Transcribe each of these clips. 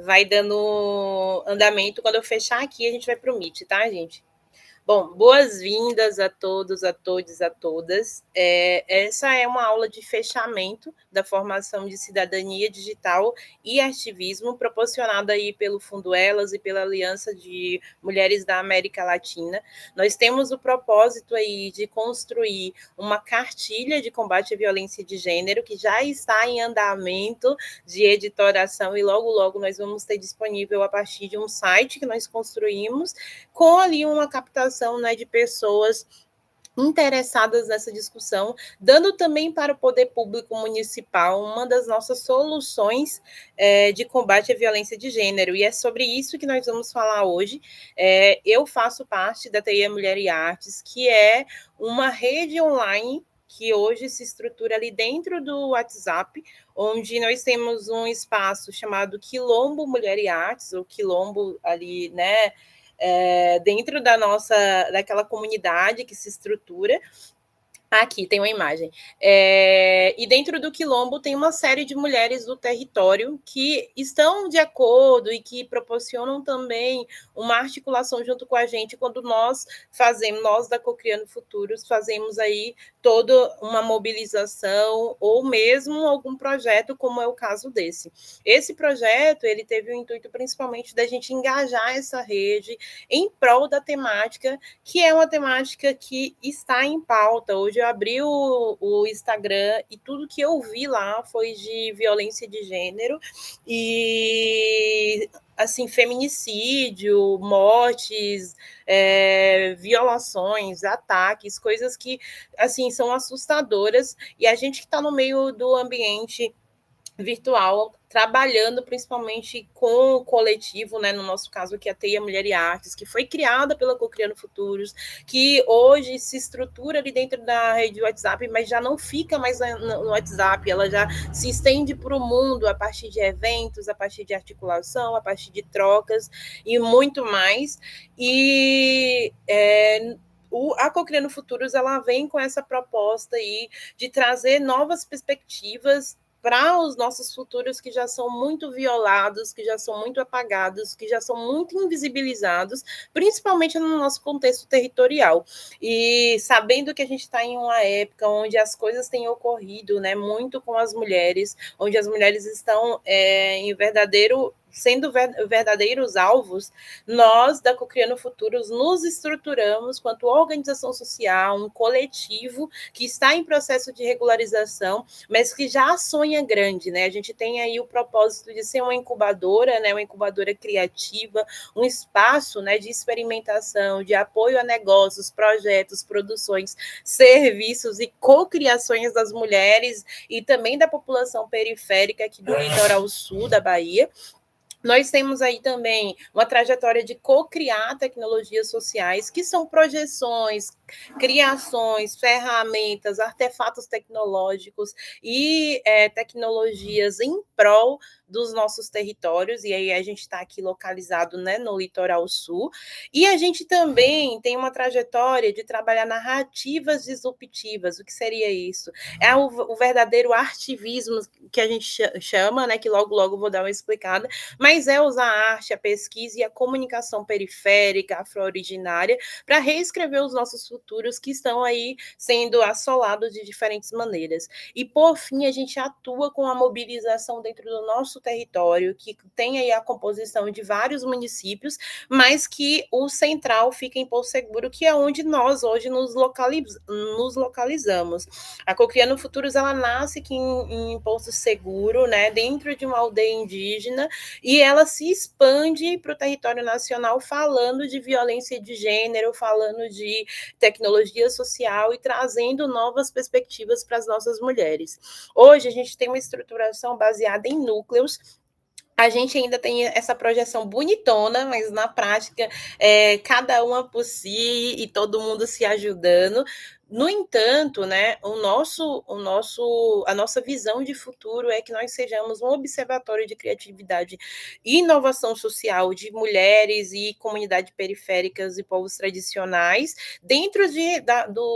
vai dando andamento. Quando eu fechar aqui, a gente vai para o Meet, tá, gente? Bom, boas-vindas a todos, a todos, a todas. Essa é uma aula de fechamento da formação de cidadania digital e ativismo, proporcionada aí pelo Fundo Elas e pela Aliança de Mulheres da América Latina. Nós temos o propósito aí de construir uma cartilha de combate à violência de gênero, que já está em andamento de editoração, e logo, logo nós vamos ter disponível a partir de um site que nós construímos, com ali uma captação, né, de pessoas interessadas nessa discussão, dando também para o poder público municipal uma das nossas soluções de combate à violência de gênero. E é sobre isso que nós vamos falar hoje. Eu faço parte da TI Mulher e Artes, que é uma rede online que hoje se estrutura ali dentro do WhatsApp, onde nós temos um espaço chamado Quilombo Mulher e Artes, ou Quilombo ali, né, dentro daquela comunidade que se estrutura. Aqui tem uma imagem. E dentro do Quilombo tem uma série de mulheres do território que estão de acordo e que proporcionam também uma articulação junto com a gente quando nós da Cocriando Futuros, fazemos aí toda uma mobilização ou mesmo algum projeto, como é o caso desse. Esse projeto, ele teve o intuito principalmente da gente engajar essa rede em prol da temática, que é uma temática que está em pauta. Hoje eu abri o Instagram e tudo que eu vi lá foi de violência de gênero e, assim, feminicídio, mortes, violações, ataques, coisas que, assim, são assustadoras. E a gente que está no meio do ambiente virtual, trabalhando principalmente com o coletivo, né? No nosso caso aqui, a Teia Mulher e Artes, que foi criada pela Cocriando Futuros, que hoje se estrutura ali dentro da rede WhatsApp, mas já não fica mais no WhatsApp, ela já se estende para o mundo a partir de eventos, a partir de articulação, a partir de trocas e muito mais. E a Cocriando Futuros, ela vem com essa proposta aí de trazer novas perspectivas para os nossos futuros que já são muito violados, que já são muito apagados, que já são muito invisibilizados, principalmente no nosso contexto territorial. E sabendo que a gente está em uma época onde as coisas têm ocorrido, né, muito com as mulheres, onde as mulheres estão sendo verdadeiros alvos, nós, da Cocriando Futuros, nos estruturamos quanto organização social, um coletivo que está em processo de regularização, mas que já sonha grande, né? A gente tem aí o propósito de ser uma incubadora, né? Uma incubadora criativa, um espaço, né, de experimentação, de apoio a negócios, projetos, produções, serviços e cocriações das mulheres e também da população periférica aqui do litoral sul da Bahia. Nós temos aí também uma trajetória de co-criar tecnologias sociais, que são projeções, criações, ferramentas, artefatos tecnológicos e tecnologias em prol dos nossos territórios, e aí a gente está aqui localizado, né, no litoral sul, e a gente também tem uma trajetória de trabalhar narrativas disruptivas. O que seria isso? É o verdadeiro artivismo que a gente chama, né, que logo, logo vou dar uma explicada, mas é usar a arte, a pesquisa e a comunicação periférica, afro-originária, para reescrever os nossos futuros que estão aí sendo assolados de diferentes maneiras. E, por fim, a gente atua com a mobilização dentro do nosso território, que tem aí a composição de vários municípios, mas que o central fica em Porto Seguro, que é onde nós hoje nos localizamos. A Cocriando Futuros, ela nasce aqui em Porto Seguro, né, dentro de uma aldeia indígena, e ela se expande para o território nacional falando de violência de gênero, falando de tecnologia social e trazendo novas perspectivas para as nossas mulheres. Hoje a gente tem uma estruturação baseada em núcleos. A gente ainda tem essa projeção bonitona, mas na prática, cada uma por si e todo mundo se ajudando. No entanto, né, a nossa visão de futuro é que nós sejamos um observatório de criatividade e inovação social de mulheres e comunidades periféricas e povos tradicionais. Dentro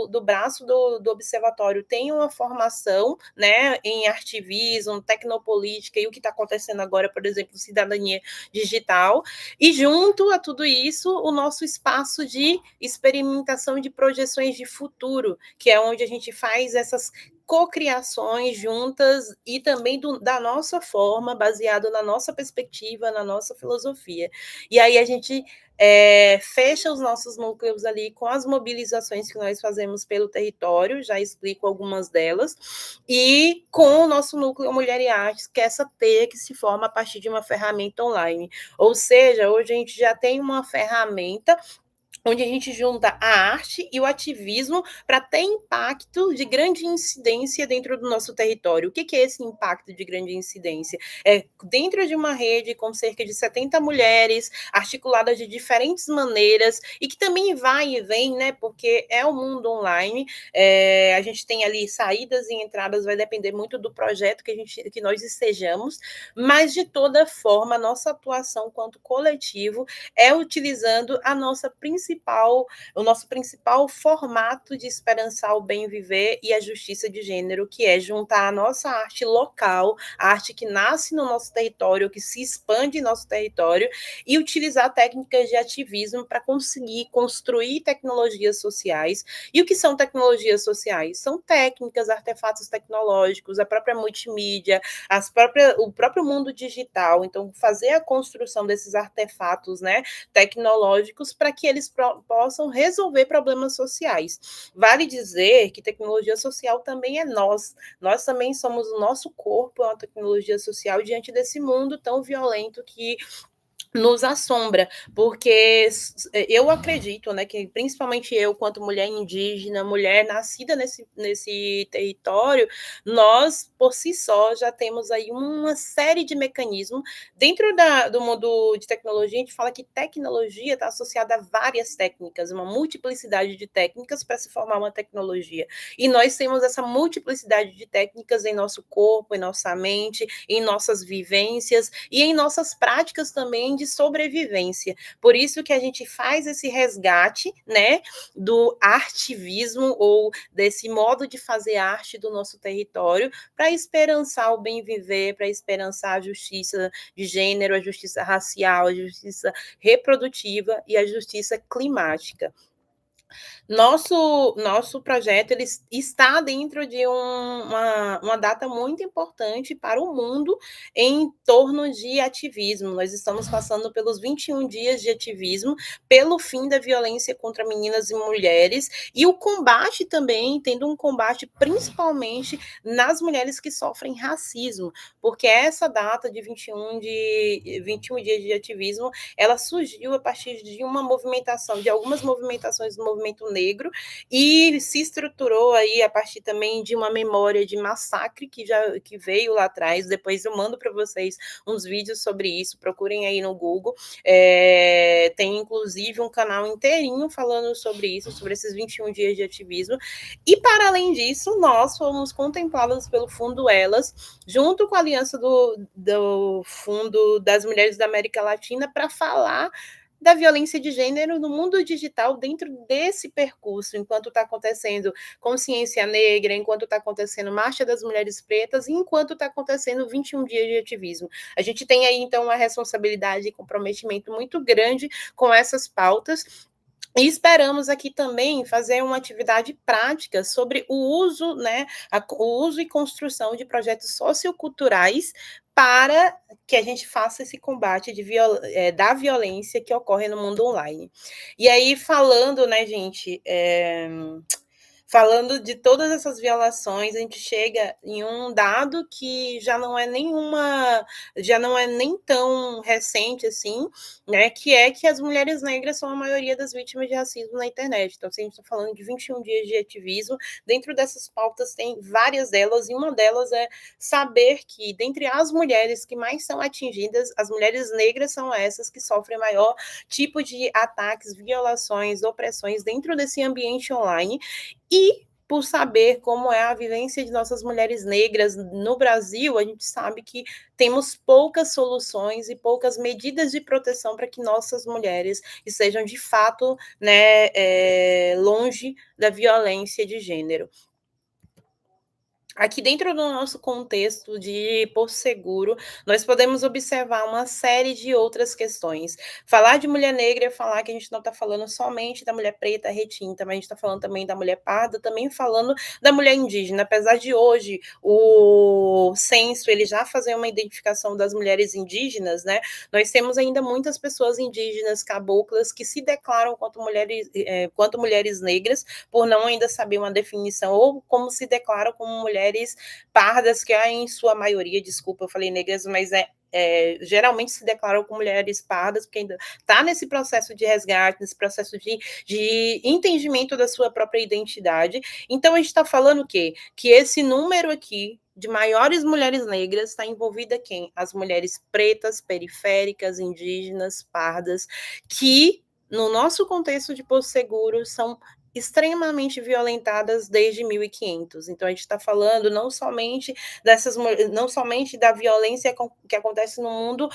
do braço do observatório tem uma formação, né, em ativismo, tecnopolítica e o que está acontecendo agora, por exemplo, cidadania digital. E junto a tudo isso, o nosso espaço de experimentação de projeções de futuro, que é onde a gente faz essas cocriações juntas e também da nossa forma, baseado na nossa perspectiva, na nossa filosofia. E aí a gente fecha os nossos núcleos ali com as mobilizações que nós fazemos pelo território, já explico algumas delas, e com o nosso núcleo Mulher e Artes, que é essa teia que se forma a partir de uma ferramenta online. Ou seja, hoje a gente já tem uma ferramenta onde a gente junta a arte e o ativismo para ter impacto de grande incidência dentro do nosso território. O que é esse impacto de grande incidência? É dentro de uma rede com cerca de 70 mulheres, articuladas de diferentes maneiras, e que também vai e vem, né? Porque é o mundo online. A gente tem ali saídas e entradas, vai depender muito do projeto que nós estejamos, mas de toda forma, a nossa atuação quanto coletivo é utilizando o nosso principal formato de esperançar o bem viver e a justiça de gênero, que é juntar a nossa arte local, a arte que nasce no nosso território, que se expande em nosso território, e utilizar técnicas de ativismo para conseguir construir tecnologias sociais. E o que são tecnologias sociais? São técnicas, artefatos tecnológicos, a própria multimídia, o próprio mundo digital. Então, fazer a construção desses artefatos, né, tecnológicos para que eles possam resolver problemas sociais. Vale dizer que tecnologia social também é nós. Nós também somos o nosso corpo, é uma tecnologia social diante desse mundo tão violento que nos assombra, porque eu acredito, né, que principalmente eu, quanto mulher indígena, mulher nascida nesse território, nós, por si só, já temos aí uma série de mecanismos. Dentro do mundo de tecnologia, a gente fala que tecnologia está associada a várias técnicas, uma multiplicidade de técnicas para se formar uma tecnologia. E nós temos essa multiplicidade de técnicas em nosso corpo, em nossa mente, em nossas vivências e em nossas práticas também de sobrevivência. Por isso que a gente faz esse resgate, né, do artivismo ou desse modo de fazer arte do nosso território para esperançar o bem viver, para esperançar a justiça de gênero, a justiça racial, a justiça reprodutiva e a justiça climática. Nosso projeto ele está dentro de uma data muito importante para o mundo em torno de ativismo. Nós estamos passando pelos 21 dias de ativismo, pelo fim da violência contra meninas e mulheres, e o combate também, tendo um combate principalmente nas mulheres que sofrem racismo, porque essa data de 21 dias de ativismo, ela surgiu a partir de uma movimentação, de algumas movimentações do movimento negro, e se estruturou aí a partir também de uma memória de massacre que veio lá atrás. Depois eu mando para vocês uns vídeos sobre isso, procurem aí no Google. Tem inclusive um canal inteirinho falando sobre isso, sobre esses 21 dias de ativismo. E para além disso, nós fomos contempladas pelo Fundo Elas, junto com a aliança do Fundo das Mulheres da América Latina, para falar da violência de gênero no mundo digital dentro desse percurso, enquanto está acontecendo consciência negra, enquanto está acontecendo Marcha das Mulheres Pretas, e enquanto está acontecendo 21 dias de ativismo. A gente tem aí, então, uma responsabilidade e comprometimento muito grande com essas pautas, e esperamos aqui também fazer uma atividade prática sobre o uso, né, o uso e construção de projetos socioculturais para que a gente faça esse combate da violência que ocorre no mundo online. E aí, falando, né, gente, falando de todas essas violações, a gente chega em um dado que já não é nem tão recente assim, né? Que é que as mulheres negras são a maioria das vítimas de racismo na internet. Então, se a gente está falando de 21 dias de ativismo, dentro dessas pautas tem várias delas, e uma delas é saber que, dentre as mulheres que mais são atingidas, as mulheres negras são essas que sofrem maior tipo de ataques, violações, opressões dentro desse ambiente online. e por saber como é a vivência de nossas mulheres negras no Brasil, a gente sabe que temos poucas soluções e poucas medidas de proteção para que nossas mulheres estejam de fato, né, longe da violência de gênero. Aqui dentro do nosso contexto de Porto Seguro, nós podemos observar uma série de outras questões. Falar de mulher negra é falar que a gente não está falando somente da mulher preta retinta, mas a gente está falando também da mulher parda, também falando da mulher indígena. Apesar de hoje o censo ele já fazer uma identificação das mulheres indígenas, né? Nós temos ainda muitas pessoas indígenas caboclas que se declaram quanto mulheres negras, por não ainda saber uma definição, ou como se declaram como mulheres pardas, que é em sua maioria, desculpa, eu falei negras, mas geralmente se declaram como mulheres pardas, porque ainda está nesse processo de resgate, nesse processo de entendimento da sua própria identidade. Então, a gente está falando o quê? Que esse número aqui de maiores mulheres negras está envolvida quem? As mulheres pretas, periféricas, indígenas, pardas, que no nosso contexto de Porto Seguro são extremamente violentadas desde 1500. Então a gente está falando não somente não somente da violência que acontece no mundo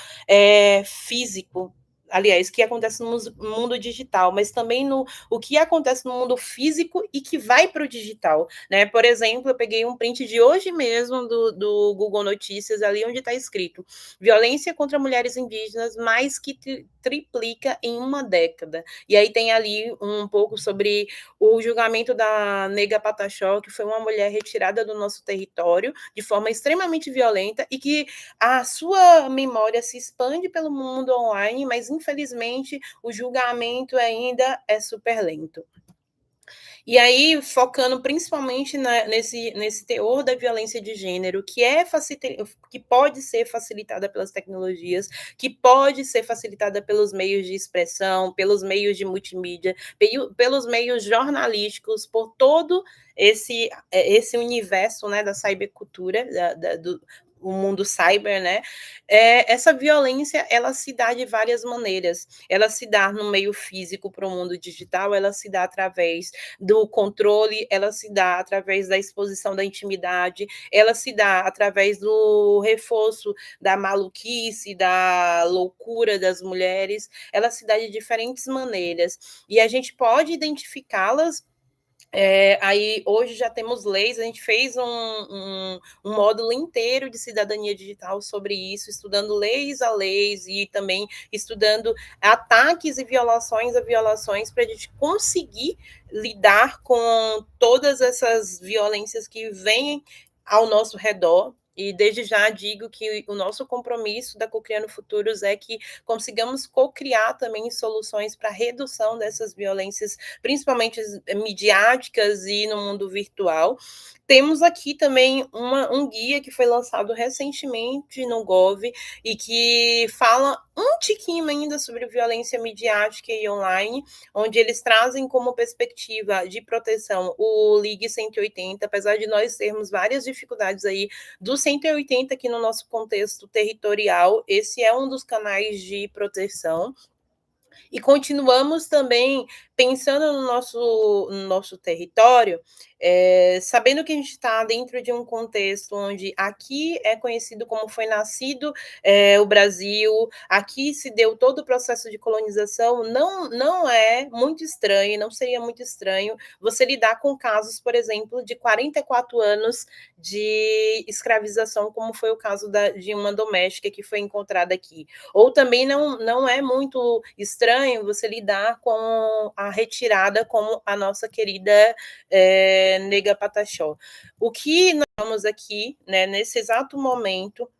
físico, aliás, que acontece no mundo digital, mas também no o que acontece no mundo físico e que vai para o digital, né? Por exemplo, eu peguei um print de hoje mesmo do Google Notícias, ali onde está escrito: violência contra mulheres indígenas mais que triplica em uma década. E aí tem ali um pouco sobre o julgamento da Nega Pataxó, que foi uma mulher retirada do nosso território de forma extremamente violenta e que a sua memória se expande pelo mundo online, mas infelizmente o julgamento ainda é super lento. E aí, focando principalmente nesse teor da violência de gênero, que pode ser facilitada pelas tecnologias, que pode ser facilitada pelos meios de expressão, pelos meios de multimídia, pelos meios jornalísticos, por todo esse universo, né, da cybercultura, do o mundo cyber, né? Essa violência, ela se dá de várias maneiras. Ela se dá no meio físico para o mundo digital, ela se dá através do controle, ela se dá através da exposição da intimidade, ela se dá através do reforço da maluquice, da loucura das mulheres, ela se dá de diferentes maneiras. E a gente pode identificá-las. Aí hoje já temos leis, a gente fez um módulo inteiro de cidadania digital sobre isso, estudando leis a leis e também estudando ataques e violações a violações para a gente conseguir lidar com todas essas violências que vêm ao nosso redor. E desde já digo que o nosso compromisso da Cocriando Futuros é que consigamos co-criar também soluções para a redução dessas violências, principalmente midiáticas e no mundo virtual. Temos aqui também um guia que foi lançado recentemente no Gov e que fala um tiquinho ainda sobre violência midiática e online, onde eles trazem como perspectiva de proteção o Ligue 180, apesar de nós termos várias dificuldades aí do 180 aqui no nosso contexto territorial, esse é um dos canais de proteção. E continuamos também pensando no nosso território, sabendo que a gente está dentro de um contexto onde aqui é conhecido como foi nascido o Brasil, aqui se deu todo o processo de colonização, não é muito estranho, não seria muito estranho você lidar com casos, por exemplo, de 44 anos de escravização, como foi o caso de uma doméstica que foi encontrada aqui. Ou também não é muito estranho você lidar com a retirada, como a nossa querida Nega Pataxó. O que nós estamos aqui, né, nesse exato momento,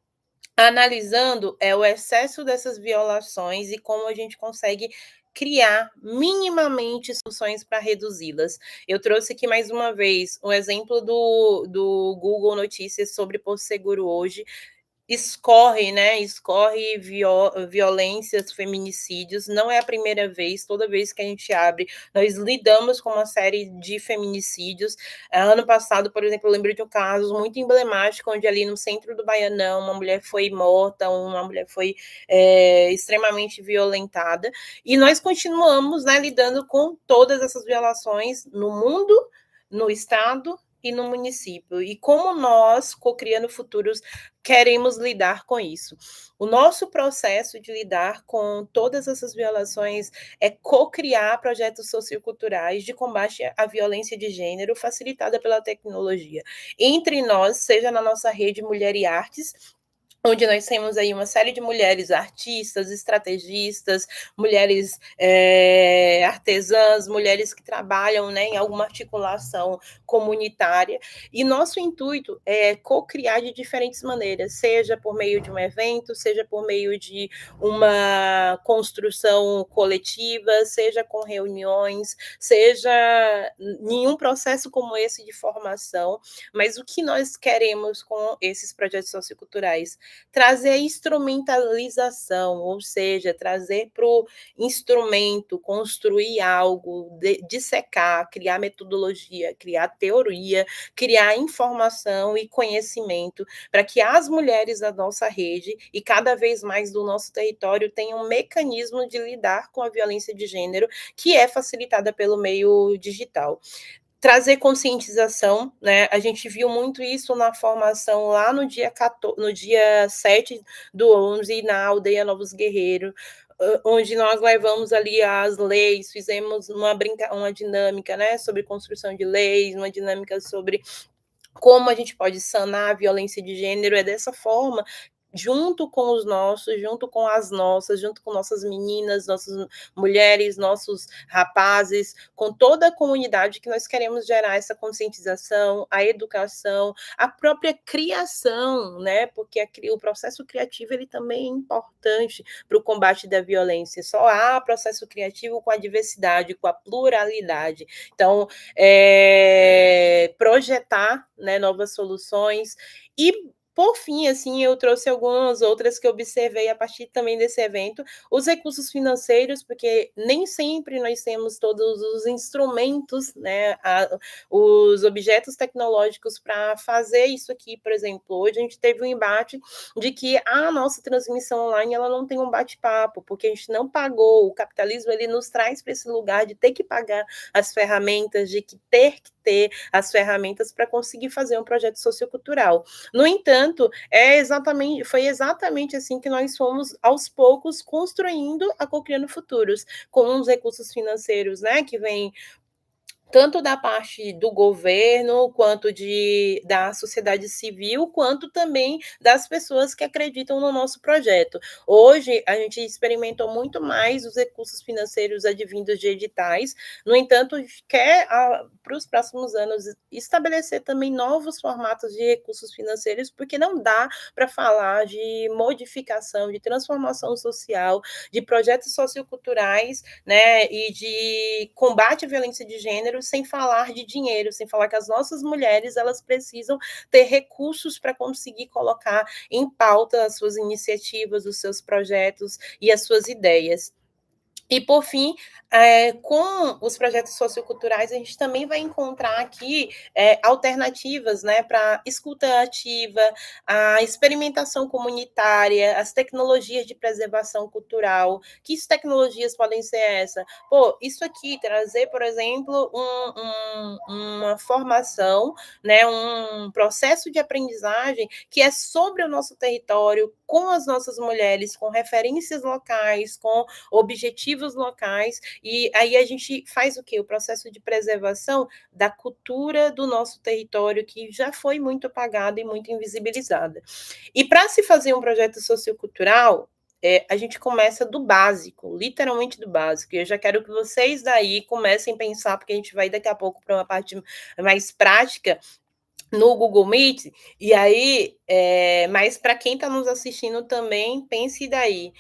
analisando o excesso dessas violações e como a gente consegue criar minimamente soluções para reduzi-las. Eu trouxe aqui mais uma vez um exemplo do Google Notícias sobre Porto Seguro hoje. Escorre, né? Escorre violências, feminicídios. Não é a primeira vez, toda vez que a gente abre, nós lidamos com uma série de feminicídios. Ano passado, por exemplo, eu lembro de um caso muito emblemático, onde ali no centro do Baianão, uma mulher foi morta, uma mulher foi extremamente violentada. E nós continuamos, né, lidando com todas essas violações no mundo no estado e no município. E como nós, co-criando futuros, queremos lidar com isso. O nosso processo de lidar com todas essas violações é co-criar projetos socioculturais de combate à violência de gênero, facilitada pela tecnologia. Entre nós, seja na nossa rede Mulher e Artes, onde nós temos aí uma série de mulheres artistas, estrategistas, mulheres artesãs, mulheres que trabalham, né, em alguma articulação comunitária. E nosso intuito é co-criar de diferentes maneiras, seja por meio de um evento, seja por meio de uma construção coletiva, seja com reuniões, seja em um processo como esse de formação. Mas o que nós queremos com esses projetos socioculturais? Trazer instrumentalização, ou seja, trazer para o instrumento, construir algo, dissecar, criar metodologia, criar teoria, criar informação e conhecimento, para que as mulheres da nossa rede e cada vez mais do nosso território tenham um mecanismo de lidar com a violência de gênero, que é facilitada pelo meio digital. Trazer conscientização, né? A gente viu muito isso na formação lá no dia 14, no dia 7 do 11, na aldeia Novos Guerreiros, onde nós levamos ali as leis, fizemos uma dinâmica, né, sobre construção de leis, uma dinâmica sobre como a gente pode sanar a violência de gênero. É dessa forma, junto com os nossos, junto com as nossas, junto com nossas meninas, nossas mulheres, nossos rapazes, com toda a comunidade, que nós queremos gerar essa conscientização, a educação, a própria criação, né? Porque o processo criativo ele também é importante para o combate da violência. Só há processo criativo com a diversidade, com a pluralidade. Então, projetar, né, novas soluções. E por fim, assim, eu trouxe algumas outras que eu observei a partir também desse evento, os recursos financeiros, porque nem sempre nós temos todos os instrumentos, né, os objetos tecnológicos para fazer isso aqui. Por exemplo, hoje a gente teve um embate de que a nossa transmissão online ela não tem um bate-papo, porque a gente não pagou. O capitalismo ele nos traz para esse lugar de ter que pagar as ferramentas, de que ter as ferramentas para conseguir fazer um projeto sociocultural. No entanto, foi exatamente assim que nós fomos, aos poucos, construindo a Cocriando Futuros, com os recursos financeiros, né, que vem tanto da parte do governo, quanto da sociedade civil, quanto também das pessoas que acreditam no nosso projeto. Hoje, a gente experimentou muito mais os recursos financeiros advindos de editais. No entanto, a gente quer, para os próximos anos, estabelecer também novos formatos de recursos financeiros, porque não dá para falar de modificação, de transformação social, de projetos socioculturais, né, e de combate à violência de gênero, sem falar de dinheiro, sem falar que as nossas mulheres elas precisam ter recursos para conseguir colocar em pauta as suas iniciativas, os seus projetos e as suas ideias. E, por fim, com os projetos socioculturais, a gente também vai encontrar aqui alternativas, né, para escuta ativa, a experimentação comunitária, as tecnologias de preservação cultural. Que tecnologias podem ser essas? Pô, isso aqui, trazer, por exemplo, uma formação, né, um processo de aprendizagem que é sobre o nosso território, com as nossas mulheres, com referências locais, com objetivos locais, e aí a gente faz o quê? O processo de preservação da cultura do nosso território, que já foi muito apagada e muito invisibilizada. E para se fazer um projeto sociocultural, a gente começa do básico, literalmente do básico. E eu já quero que vocês daí comecem a pensar, porque a gente vai daqui a pouco para uma parte mais prática, no Google Meet, e aí, mas para quem está nos assistindo também, pense daí.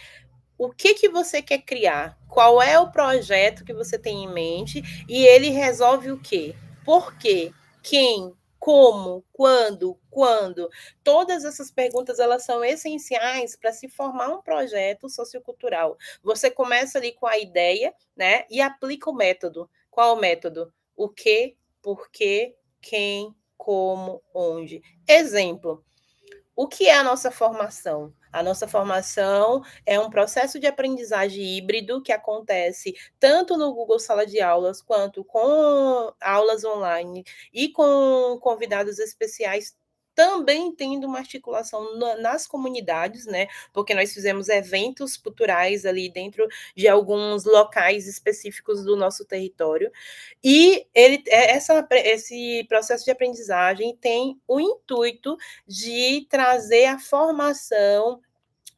O que você quer criar? Qual é o projeto que você tem em mente? E ele resolve o quê? Por quê? Quem? Como? Quando? Quando? Todas essas perguntas elas são essenciais para se formar um projeto sociocultural. Você começa ali com a ideia, né? E aplica o método. Qual o método? O que? Por quê? Quem? Como? Onde? Exemplo. O que é a nossa formação? A nossa formação é um processo de aprendizagem híbrido que acontece tanto no Google Sala de Aulas, quanto com aulas online e com convidados especiais, também tendo uma articulação nas comunidades, né? Porque nós fizemos eventos culturais ali dentro de alguns locais específicos do nosso território. E esse processo de aprendizagem tem o intuito de trazer a formação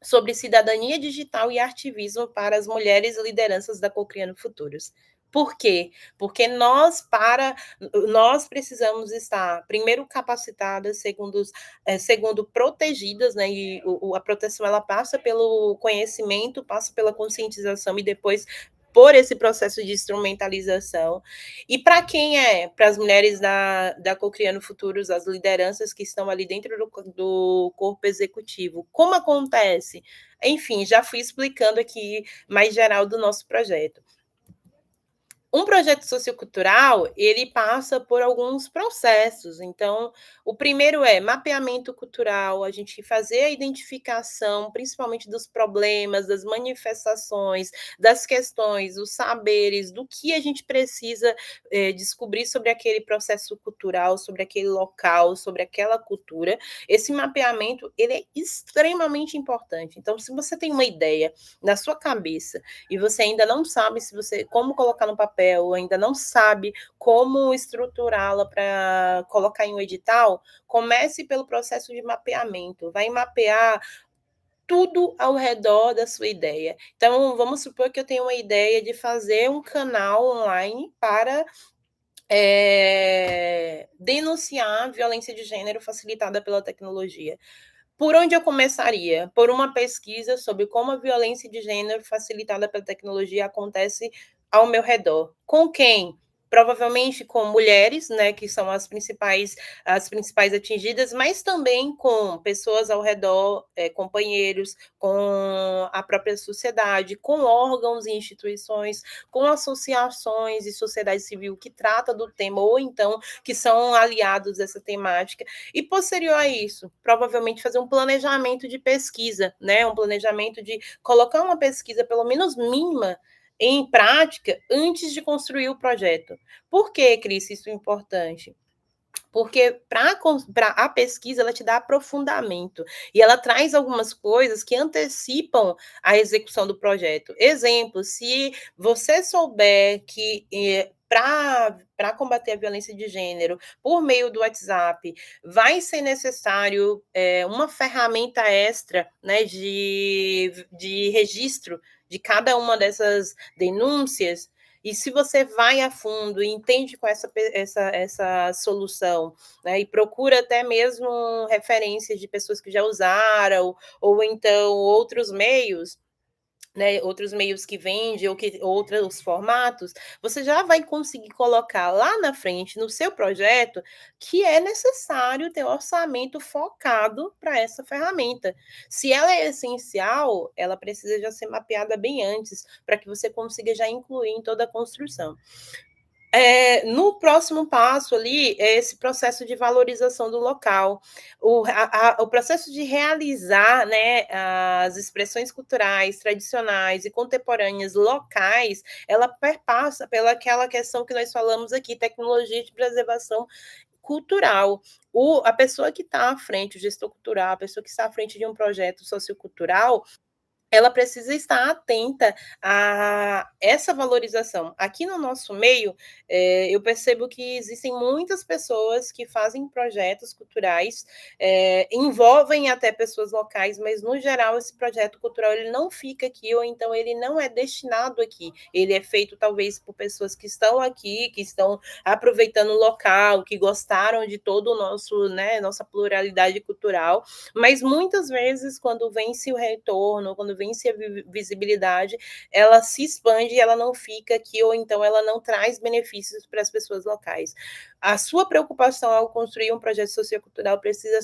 sobre cidadania digital e ativismo para as mulheres lideranças da Cocriando Futuros. Por quê? Porque nós precisamos estar, primeiro, capacitadas, segundo protegidas, né? E a proteção ela passa pelo conhecimento, passa pela conscientização e depois por esse processo de instrumentalização. E para quem é? Para as mulheres da Cocriando Futuros, as lideranças que estão ali dentro do corpo executivo. Como acontece? Enfim, já fui explicando aqui mais geral do nosso projeto. Um projeto sociocultural, ele passa por alguns processos. Então, o primeiro é mapeamento cultural, a gente fazer a identificação, principalmente dos problemas, das manifestações, das questões, os saberes, do que a gente precisa descobrir sobre aquele processo cultural, sobre aquele local, sobre aquela cultura. Esse mapeamento, ele é extremamente importante. Então, se você tem uma ideia na sua cabeça e você ainda não sabe como colocar no papel, ou ainda não sabe como estruturá-la para colocar em um edital, comece pelo processo de mapeamento. Vai mapear tudo ao redor da sua ideia. Então, vamos supor que eu tenho uma ideia de fazer um canal online para denunciar a violência de gênero facilitada pela tecnologia. Por onde eu começaria? Por uma pesquisa sobre como a violência de gênero facilitada pela tecnologia acontece ao meu redor. Com quem? Provavelmente com mulheres, né, que são as principais atingidas, mas também com pessoas ao redor, companheiros, com a própria sociedade, com órgãos e instituições, com associações e sociedade civil que trata do tema, ou então que são aliados dessa temática. E posterior a isso, provavelmente fazer um planejamento de pesquisa, né? Um planejamento de colocar uma pesquisa, pelo menos mínima, em prática antes de construir o projeto. Por que, Cris, isso é importante? Porque para a pesquisa ela te dá aprofundamento e ela traz algumas coisas que antecipam a execução do projeto. Exemplo, se você souber que para combater a violência de gênero por meio do WhatsApp vai ser necessário uma ferramenta extra, né, de registro de cada uma dessas denúncias. E se você vai a fundo e entende com essa solução, né, e procura até mesmo referências de pessoas que já usaram, ou então outros meios, né, outros meios que vendem ou outros formatos, você já vai conseguir colocar lá na frente, no seu projeto, que é necessário ter orçamento focado para essa ferramenta. Se ela é essencial, ela precisa já ser mapeada bem antes, para que você consiga já incluir em toda a construção. No próximo passo ali, é esse processo de valorização do local, o processo de realizar, né, as expressões culturais, tradicionais e contemporâneas locais, ela perpassa pelaquela questão que nós falamos aqui, tecnologia de preservação cultural. A pessoa que está à frente, o gestor cultural, a pessoa que está à frente de um projeto sociocultural, ela precisa estar atenta a essa valorização. Aqui no nosso meio, eu percebo que existem muitas pessoas que fazem projetos culturais, envolvem até pessoas locais, mas, no geral, esse projeto cultural ele não fica aqui, ou então ele não é destinado aqui. Ele é feito, talvez, por pessoas que estão aqui, que estão aproveitando o local, que gostaram de todo o nosso, né, nossa pluralidade cultural, mas, muitas vezes, quando vence o retorno, quando vence a visibilidade, ela se expande e ela não fica aqui, ou então ela não traz benefícios para as pessoas locais. A sua preocupação ao construir um projeto sociocultural precisa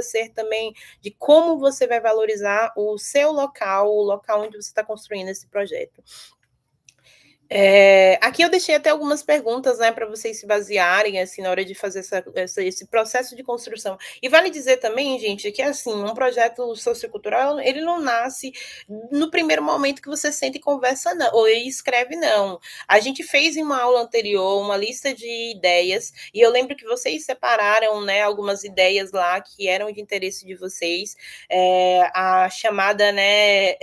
ser também de como você vai valorizar o seu local, o local onde você está construindo esse projeto. Aqui eu deixei até algumas perguntas, né, para vocês se basearem, assim, na hora de fazer esse processo de construção. E vale dizer também, gente, que, assim, um projeto sociocultural, ele não nasce no primeiro momento que você senta e conversa, não, ou escreve, não. A gente fez em uma aula anterior uma lista de ideias, e eu lembro que vocês separaram, né, algumas ideias lá que eram de interesse de vocês, a chamada, né,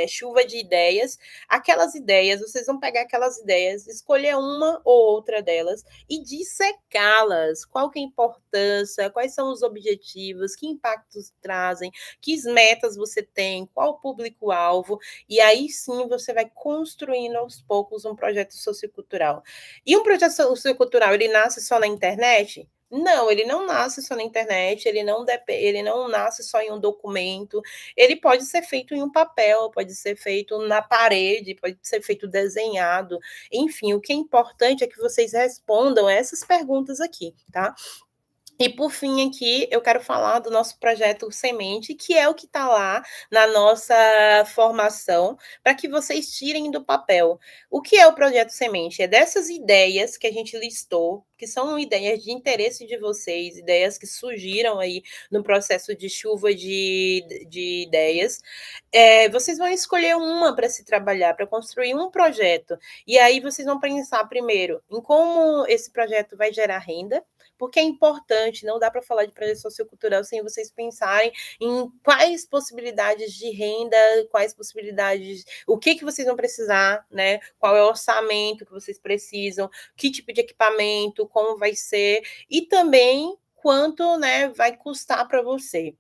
chuva de ideias. Aquelas ideias, vocês vão pegar aquelas ideias, escolher uma ou outra delas e dissecá-las. Qual que é a importância, quais são os objetivos, que impactos trazem, que metas você tem, qual o público-alvo, e aí sim você vai construindo aos poucos um projeto sociocultural. E um projeto sociocultural, ele nasce só na internet? Não, ele não nasce só na internet, ele não nasce só em um documento, ele pode ser feito em um papel, pode ser feito na parede, pode ser feito desenhado, enfim, o que é importante é que vocês respondam essas perguntas aqui, tá? E por fim, aqui, eu quero falar do nosso projeto Semente, que é o que está lá na nossa formação, para que vocês tirem do papel. O que é o projeto Semente? É dessas ideias que a gente listou, que são ideias de interesse de vocês, ideias que surgiram aí no processo de chuva de ideias. Vocês vão escolher uma para se trabalhar, para construir um projeto. E aí vocês vão pensar primeiro em como esse projeto vai gerar renda, porque é importante, não dá para falar de projeto sociocultural sem vocês pensarem em quais possibilidades de renda, quais possibilidades, o que vocês vão precisar, né? Qual é o orçamento que vocês precisam, que tipo de equipamento, como vai ser, e também quanto, né, vai custar para você.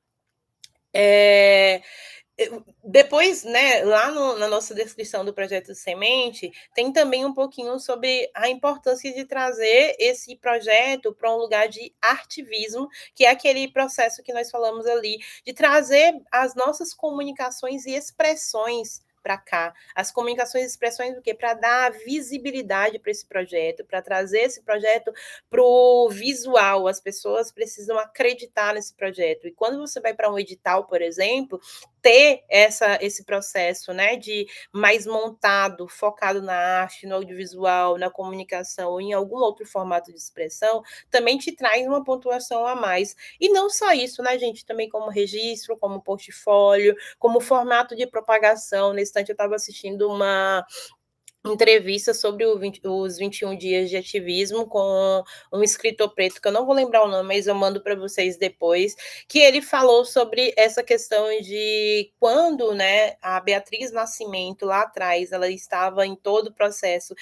Depois, né, lá na nossa descrição do projeto Semente, tem também um pouquinho sobre a importância de trazer esse projeto para um lugar de artivismo, que é aquele processo que nós falamos ali, de trazer as nossas comunicações e expressões para cá. As comunicações e expressões do quê? Para dar visibilidade para esse projeto, para trazer esse projeto para o visual. As pessoas precisam acreditar nesse projeto. E quando você vai para um edital, por exemplo, ter esse processo, né, de mais montado, focado na arte, no audiovisual, na comunicação ou em algum outro formato de expressão, também te traz uma pontuação a mais. E não só isso, né, gente, também como registro, como portfólio, como formato de propagação. Nesse instante eu estava assistindo uma entrevista sobre os 21 dias de ativismo com um escritor preto, que eu não vou lembrar o nome, mas eu mando para vocês depois, que ele falou sobre essa questão de quando, né, a Beatriz Nascimento, lá atrás, ela estava em todo o processo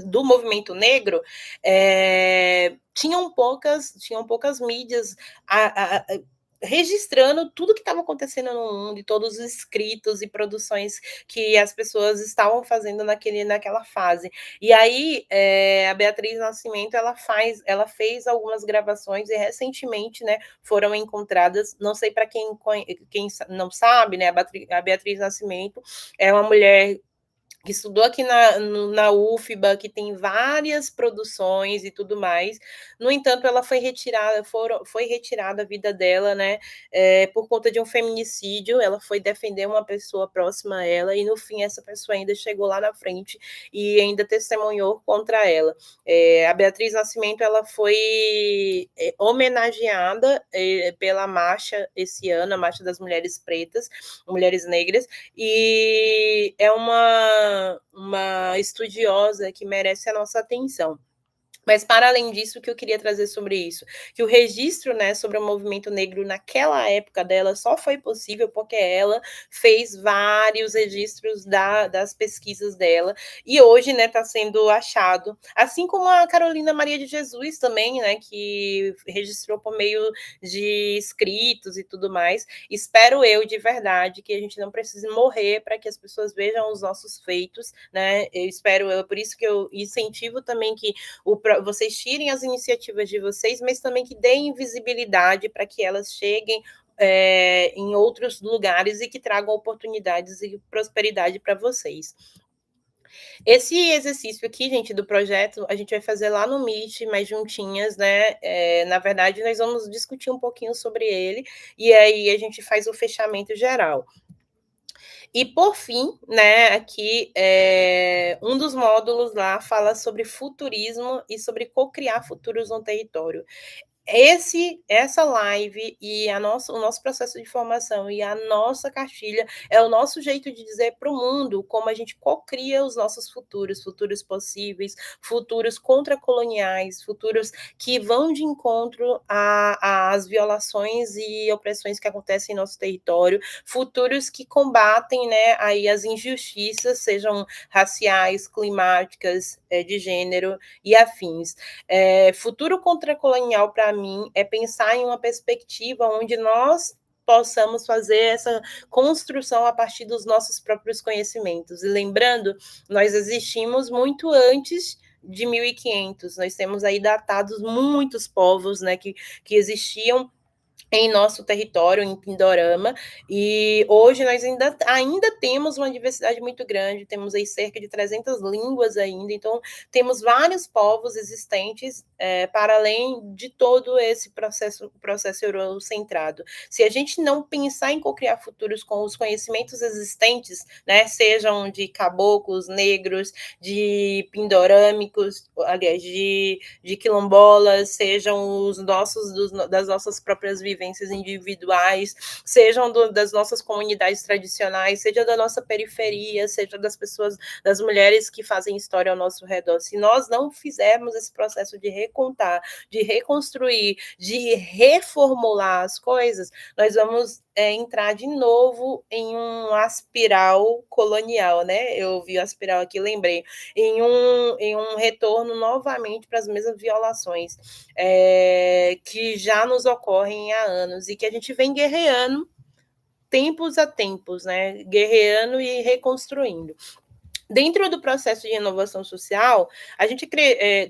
do movimento negro, tinham poucas mídias registrando tudo que estava acontecendo no mundo e todos os escritos e produções que as pessoas estavam fazendo naquela fase. E aí a Beatriz Nascimento ela fez algumas gravações e recentemente, né, foram encontradas. Não sei para quem não sabe, né, a Beatriz Nascimento é uma mulher que estudou aqui na UFBA, que tem várias produções e tudo mais. No entanto, ela foi retirada a vida dela, né, por conta de um feminicídio. Ela foi defender uma pessoa próxima a ela e, no fim, essa pessoa ainda chegou lá na frente e ainda testemunhou contra ela. A Beatriz Nascimento, ela foi homenageada pela marcha esse ano, a Marcha das Mulheres Pretas, Mulheres Negras, e é uma estudiosa que merece a nossa atenção. Mas, para além disso, o que eu queria trazer sobre isso? Que o registro, né, sobre o movimento negro naquela época dela só foi possível porque ela fez vários registros das pesquisas dela. E hoje, né, está sendo achado. Assim como a Carolina Maria de Jesus também, né, que registrou por meio de escritos e tudo mais. Espero eu, de verdade, que a gente não precise morrer para que as pessoas vejam os nossos feitos, né? Por isso que eu incentivo também que vocês tirem as iniciativas de vocês, mas também que deem visibilidade para que elas cheguem em outros lugares e que tragam oportunidades e prosperidade para vocês. Esse exercício aqui, gente, do projeto, a gente vai fazer lá no Meet, mais juntinhas, né? Na verdade, nós vamos discutir um pouquinho sobre ele e aí a gente faz o fechamento geral. E, por fim, né, aqui, um dos módulos lá fala sobre futurismo e sobre cocriar futuros no território. Essa live e o nosso processo de formação e a nossa cartilha é o nosso jeito de dizer para o mundo como a gente cocria os nossos futuros, futuros possíveis, futuros contracoloniais, futuros que vão de encontro às violações e opressões que acontecem em nosso território, futuros que combatem, né, aí as injustiças, sejam raciais, climáticas, de gênero e afins. Futuro contracolonial, para mim, é pensar em uma perspectiva onde nós possamos fazer essa construção a partir dos nossos próprios conhecimentos. E lembrando, nós existimos muito antes de 1500, nós temos aí datados muitos povos, né, que existiam em nosso território, em Pindorama, e hoje nós ainda temos uma diversidade muito grande, temos aí cerca de 300 línguas ainda, então temos vários povos existentes para além de todo esse processo eurocentrado. Se a gente não pensar em cocriar futuros com os conhecimentos existentes, né, sejam de caboclos, negros, de pindorâmicos, aliás, de quilombolas, sejam das nossas próprias vivências individuais, sejam das nossas comunidades tradicionais, seja da nossa periferia, seja das pessoas, das mulheres que fazem história ao nosso redor. Se nós não fizermos esse processo de recontar, de reconstruir, de reformular as coisas, nós vamos entrar de novo em uma espiral colonial, né? Eu vi a espiral aqui, lembrei, em um retorno novamente para as mesmas violações que já nos ocorrem há anos e que a gente vem guerreando tempos a tempos, né? Guerreando e reconstruindo. Dentro do processo de inovação social, a gente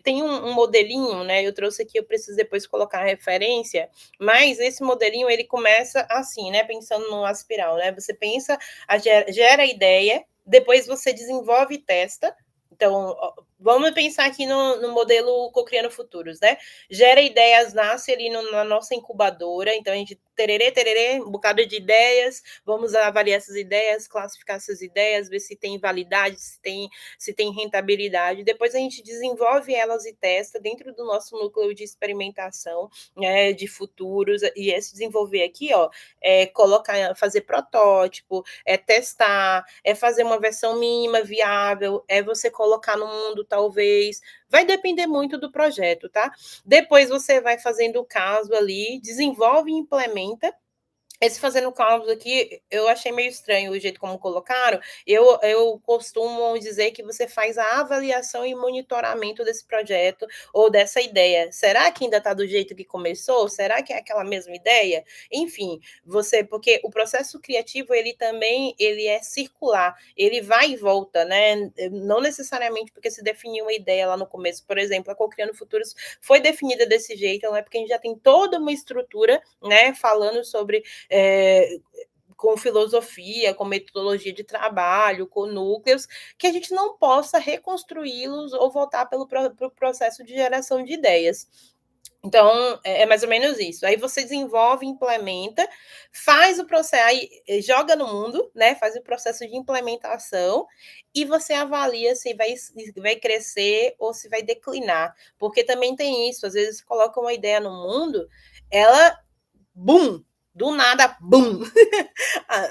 tem um modelinho, né? Eu trouxe aqui, eu preciso depois colocar a referência, mas esse modelinho ele começa assim, né? Pensando numa espiral, né? Você pensa, gera a ideia, depois você desenvolve e testa. Então, vamos pensar aqui no modelo Cocriando Futuros, né? Gera ideias, nasce ali na nossa incubadora, então a gente tererê, um bocado de ideias, vamos avaliar essas ideias, classificar essas ideias, ver se tem validade, se tem rentabilidade. Depois a gente desenvolve elas e testa dentro do nosso núcleo de experimentação, né, de futuros. E esse desenvolver aqui, ó, fazer protótipo, testar, fazer uma versão mínima viável, você colocar no mundo, talvez. Vai depender muito do projeto, tá? Depois você vai fazendo o caso ali, desenvolve e implementa. Esse fazendo cálculos aqui, eu achei meio estranho o jeito como colocaram. Eu costumo dizer que você faz a avaliação e monitoramento desse projeto ou dessa ideia. Será que ainda está do jeito que começou? Será que é aquela mesma ideia? Enfim, porque o processo criativo, ele é circular, ele vai e volta, né? Não necessariamente porque se definiu uma ideia lá no começo. Por exemplo, a Cocriando Futuros foi definida desse jeito, não é porque a gente já tem toda uma estrutura, né, falando sobre com filosofia, com metodologia de trabalho, com núcleos, que a gente não possa reconstruí-los ou voltar para o processo de geração de ideias. Então, mais ou menos isso. Aí você desenvolve, implementa, faz o processo, aí joga no mundo, né? Faz o processo de implementação e você avalia se vai crescer ou se vai declinar. Porque também tem isso, às vezes você coloca uma ideia no mundo, ela, bum, do nada, bum!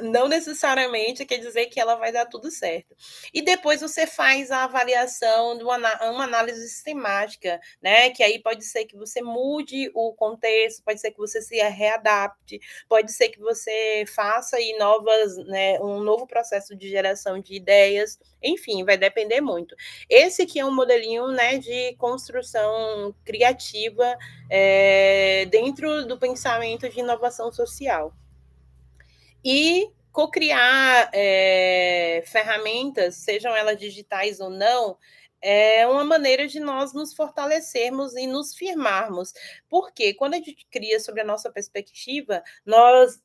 Não necessariamente quer dizer que ela vai dar tudo certo. E depois você faz a avaliação de uma análise sistemática, né? Que aí pode ser que você mude o contexto, pode ser que você se readapte, pode ser que você faça aí né, um novo processo de geração de ideias, enfim, vai depender muito. Esse aqui é um modelinho, né, de construção criativa dentro do pensamento de inovação social. E cocriar ferramentas, sejam elas digitais ou não, é uma maneira de nós nos fortalecermos e nos firmarmos. Porque quando a gente cria sobre a nossa perspectiva, nós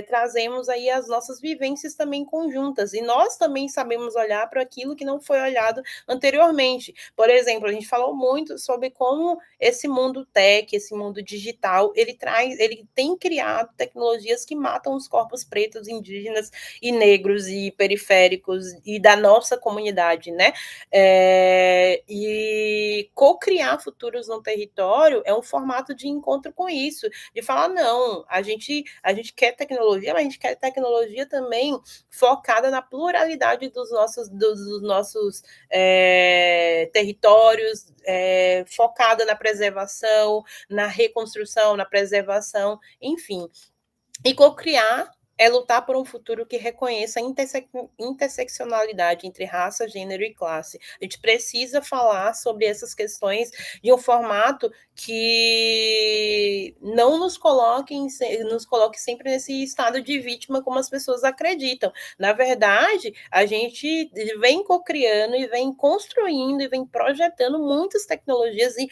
trazemos aí as nossas vivências também conjuntas, e nós também sabemos olhar para aquilo que não foi olhado anteriormente. Por exemplo, a gente falou muito sobre como esse mundo tech, esse mundo digital, ele tem criado tecnologias que matam os corpos pretos, indígenas e negros e periféricos e da nossa comunidade, né? E co-criar futuros no território é um formato de encontro com isso, de falar, não, a gente quer tecnologia, mas a gente quer tecnologia também focada na pluralidade dos nossos territórios, focada na preservação, na reconstrução, na preservação, enfim. E co-criar é lutar por um futuro que reconheça a interseccionalidade entre raça, gênero e classe. A gente precisa falar sobre essas questões de um formato que não nos coloque sempre nesse estado de vítima como as pessoas acreditam. Na verdade, a gente vem co-criando e vem construindo e vem projetando muitas tecnologias e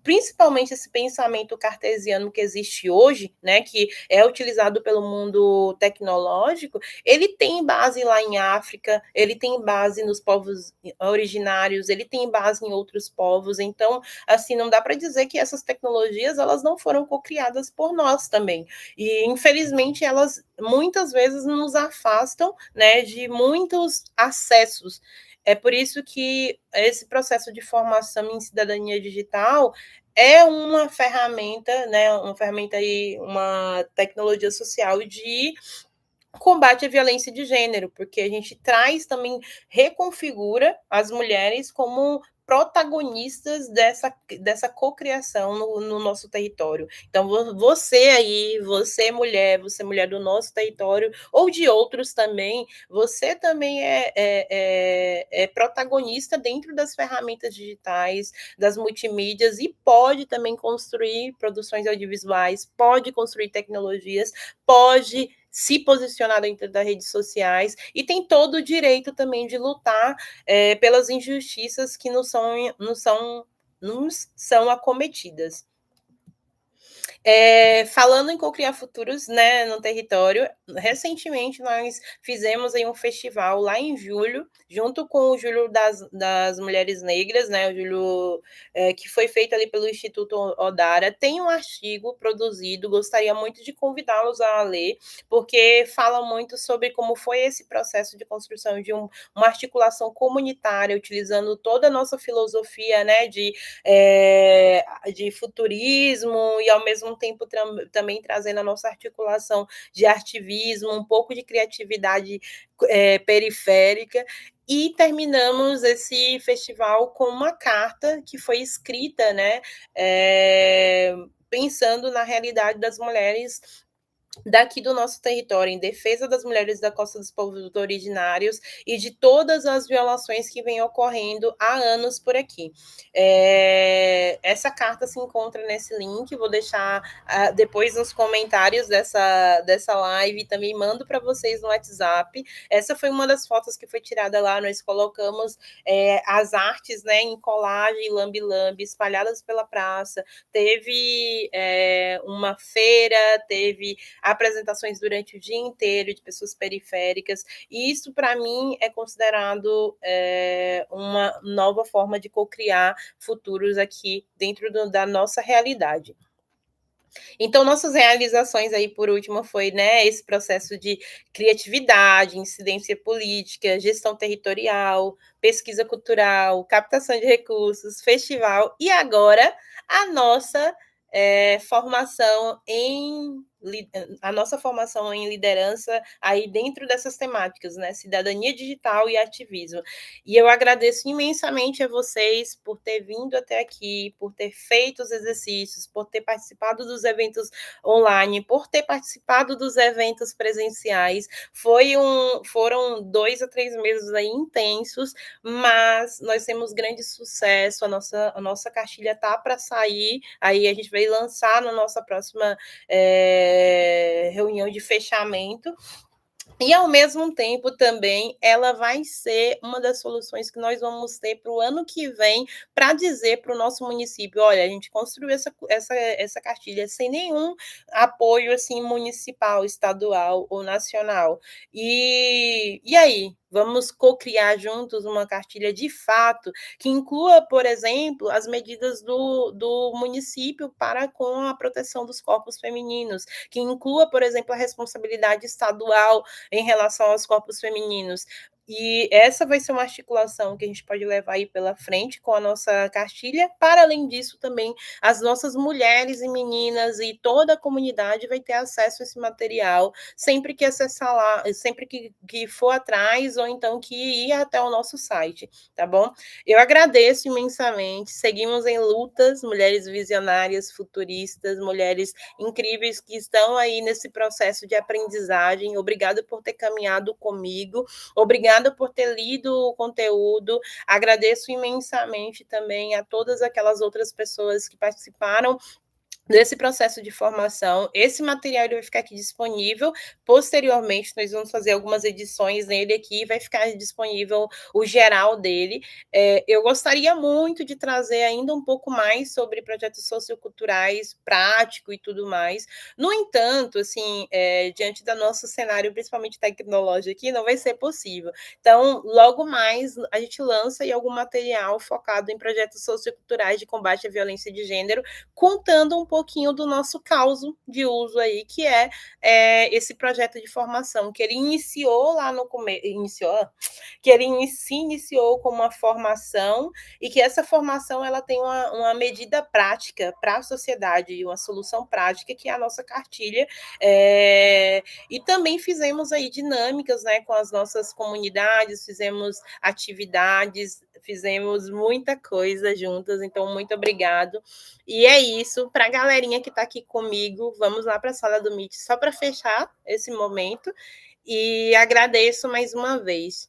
principalmente esse pensamento cartesiano que existe hoje, né, que é utilizado pelo mundo tecnológico, ele tem base lá em África, ele tem base nos povos originários, ele tem base em outros povos, então, assim, não dá para dizer que essas tecnologias, elas não foram cocriadas por nós também, e infelizmente elas muitas vezes nos afastam, né, de muitos acessos. É por isso que esse processo de formação em cidadania digital é uma ferramenta, né, uma tecnologia social de combate à violência de gênero, porque a gente traz também, reconfigura as mulheres como protagonistas dessa cocriação no nosso território. Então, você aí, você mulher do nosso território, ou de outros também, você também é protagonista dentro das ferramentas digitais, das multimídias, e pode também construir produções audiovisuais, pode construir tecnologias, pode se posicionar dentro das redes sociais e tem todo o direito também de lutar pelas injustiças que nos são acometidas. Falando em cocriar futuros, né, no território, recentemente nós fizemos aí um festival lá em julho, junto com o Julho das Mulheres Negras, né, o Julho que foi feito ali pelo Instituto Odara. Tem um artigo produzido, gostaria muito de convidá-los a ler, porque fala muito sobre como foi esse processo de construção de uma articulação comunitária, utilizando toda a nossa filosofia, né, de futurismo e, ao mesmo tempo, também trazendo a nossa articulação de ativismo, um pouco de criatividade periférica. E terminamos esse festival com uma carta que foi escrita, né, pensando na realidade das mulheres daqui do nosso território, em defesa das mulheres da Costa dos Povos Originários e de todas as violações que vêm ocorrendo há anos por aqui. Essa carta se encontra nesse link, vou deixar depois nos comentários dessa live, também mando para vocês no WhatsApp. Essa foi uma das fotos que foi tirada lá, nós colocamos as artes, né, em colagem, lambe-lambe, espalhadas pela praça, teve uma feira, teve apresentações durante o dia inteiro de pessoas periféricas, e isso, para mim, é considerado uma nova forma de cocriar futuros aqui dentro da nossa realidade. Então, nossas realizações aí, por último, foi, né, esse processo de criatividade, incidência política, gestão territorial, pesquisa cultural, captação de recursos, festival, e agora a nossa formação em liderança aí dentro dessas temáticas, né? Cidadania digital e ativismo. E eu agradeço imensamente a vocês por ter vindo até aqui, por ter feito os exercícios, por ter participado dos eventos online, por ter participado dos eventos presenciais. Foram 2 a 3 meses aí intensos, mas nós temos grande sucesso, a nossa cartilha tá para sair, aí a gente vai lançar na nossa próxima reunião de fechamento. E, ao mesmo tempo, também, ela vai ser uma das soluções que nós vamos ter para o ano que vem, para dizer para o nosso município: olha, a gente construiu essa cartilha sem nenhum apoio assim municipal, estadual ou nacional. E aí? Vamos co-criar juntos uma cartilha de fato, que inclua, por exemplo, as medidas do município para com a proteção dos corpos femininos, que inclua, por exemplo, a responsabilidade estadual em relação aos corpos femininos. E essa vai ser uma articulação que a gente pode levar aí pela frente com a nossa cartilha. Para além disso, também as nossas mulheres e meninas e toda a comunidade vai ter acesso a esse material sempre que acessar lá, sempre que for atrás, ou então que ir até o nosso site, tá bom? Eu agradeço imensamente. Seguimos em lutas, mulheres visionárias, futuristas, mulheres incríveis que estão aí nesse processo de aprendizagem. Obrigada por ter caminhado comigo, obrigada por ter lido o conteúdo. Agradeço imensamente também a todas aquelas outras pessoas que participaram desse processo de formação. Esse material vai ficar aqui disponível. Posteriormente, nós vamos fazer algumas edições nele aqui, vai ficar disponível o geral dele. Eu gostaria muito de trazer ainda um pouco mais sobre projetos socioculturais, prático e tudo mais. No entanto, assim, diante do nosso cenário, principalmente tecnológico aqui, não vai ser possível. Então, logo mais, a gente lança aí algum material focado em projetos socioculturais de combate à violência de gênero, contando um pouquinho do nosso causo de uso aí, que esse projeto de formação, que ele iniciou lá no começo, que ele se iniciou com uma formação, e que essa formação ela tem uma medida prática para a sociedade, uma solução prática, que é a nossa cartilha. E também fizemos aí dinâmicas, né, com as nossas comunidades, fizemos atividades, fizemos muita coisa juntas, então muito obrigado. E é isso, para a galerinha que está aqui comigo, vamos lá para a sala do Meet só para fechar esse momento, e agradeço mais uma vez.